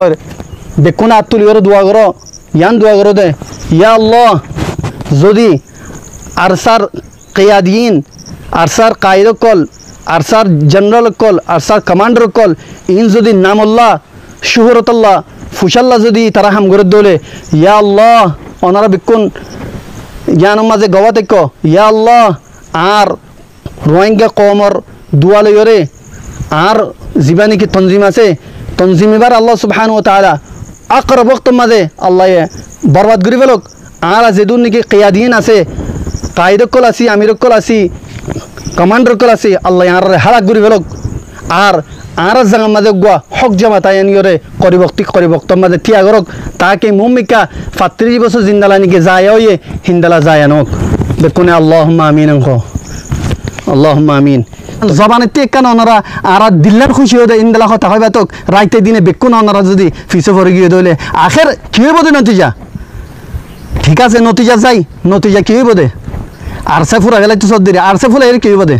বেকুন হাত তুলি করে দোয়া করো ইয়ান দোয়া করো দে ইয়া আল্লাহ যদি আরসার কিয়াদিন আরসার কায়দ কল আরসার জেনারেল কল আরসার কমান্ডার কল ইন যদি নামুল্লাহ শুহরতুল্লাহ ফুশাল্লাহ যদি তারা হাম করে দোলে ইয়া আল্লাহ ওনারা বেকুন জ্ঞান মাঝে গওয়া তেক ইয়া আল্লাহ আর রোহিঙ্গা কমর দোয়া লইরে আর জীবানী কি তনজিম আছে তনজিম এবার আল্লাহ সুবহানাহু ওয়া তাআলা আকরাব ওয়াক্ত মাঝে আল্লাহ বরবাদ করি ফেলক আর যেদুন নাকি কিয়াদিন আছে কায়দকল আছি আমিরকল আছি কমান্ডারকল আছি আল্লাহ আর হালাক করি ফেলক আর আর জায়গা মাঝে গুয়া হক জামাতা এনিয়রে করিবক্ত মাঝে থিয়া করক তাকে মুমিকা 35 বছর জিন্দালা নাকি যায় ওয়ে হিন্দালা যায় আনক বেকুনে আল্লাহুম্মা আমিন আনকো আল্লাহুম্মা আমিন জবানে তেকান ওনারা আর দিল্লার খুশি হয়ে ইন্দালা কথা হয় বাতক রাইতে দিনে বেকুন ওনারা যদি ফিসে পড়ে গিয়ে দইলে আখের কি হইব দে নতিজা ঠিক আছে নতিজা যাই নতিজা কি হইব দে আরসা ফুরা গেলে তো সব দিরে আরসা ফুরা এর কি হইব দে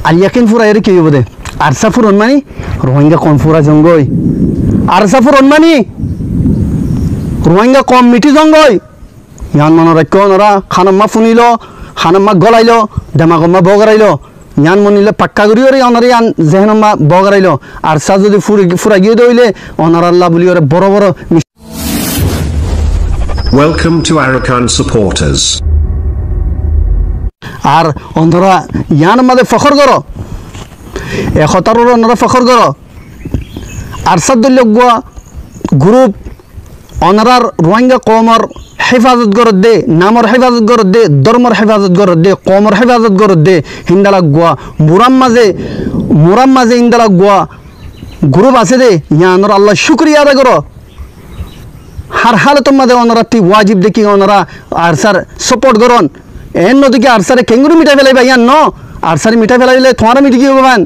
আলিয়াকিন ফুরা এর কি হইব দে আরসা ফুরন মানি রোহিঙ্গা কম ফুরা জঙ্গই আরসা ফুরন মানি রোহিঙ্গা কম মিটি জঙ্গই ইয়ান মনে রাখো ওনারা খানাম্মা ফুনিলো খানাম্মা গলাইলো দেমাগম্মা বগরাইলো ইয়ান মনিলে পাক্কা করি ওরে ওনারা ইয়ান জেহনাম্মা বগরাইলো আরসা যদি ফুরা গিয়ে দইলে ওনারা আল্লাহ বলি ওরে বড় বড় Welcome to Arakan supporters. আর ওনারা ইয়ান মাঝে ফখর করো একতার ওনারা ফখর করো আরসাদুল্লাহ গুয়া গ্রুপ ওনারার রোহিঙ্গা কমর হেফাজত করত দে নামর হেফাজত করত দে ধর্মর হেফাজত করত দে কমর হেফাজত করত দে হিন্দালাক গুয়া মুরাম মাঝে হিন্দালাক গুয়া গ্রুপ আছে দে ইয়ানোর আল্লাহ শুক্রিয়া আদায় করো হার হালতর মাঝে ওনারা তি ওয়াজিব দেখি ওনারা আরসার সাপোর্ট করন এন নদীকে আরসারে কেঙ্গুরু মিঠাই ফেলাইবা ইয়ান ন আরসারে মিঠাই ফেলাইলে তোমার মিটি গিয়ে বান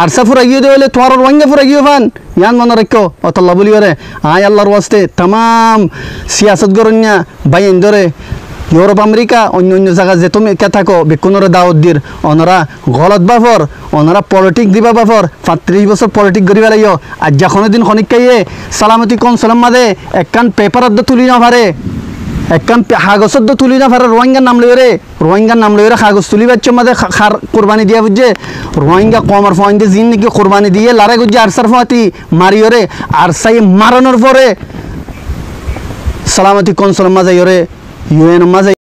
আরসা ফুরা গিয়ে দিলে তোমার রোহিঙ্গা ফুরা গিয়ে বান ইয়ান মনে রাখো অতল্লা বলি ওরে আয় আল্লাহর ওয়াস্তে তাম সিয়াসত গরন্যা বাইন ধরে ইউরোপ আমেরিকা অন্য অন্য জায়গা যে তুমি কে থাকো বেকুনরে দাওয়াত দির ওনারা গলত বাফর ওনারা পলিটিক দিবা বাফর 35 বছর পলিটিক করি বেলাইও আজ যখন দিন খনিকাইয়ে সালামতি কনসুলাম মাঝে একখান পেপারত তুলি না পারে একখান কাগজত তুলি না পারে রোহিঙ্গার নাম লইরে কাগজ তুলি বাচ্চ মাঝে খার কোরবানি দিয়া বুঝছে রোহিঙ্গা কমার ফয়েন্টে জিন নাকি কোরবানি দিয়ে লারে গুজে আরসার ফাতি মারিওরে আরসাই মারানোর পরে সালামতি কনসুলাম মাঝে ইউএন মাঝে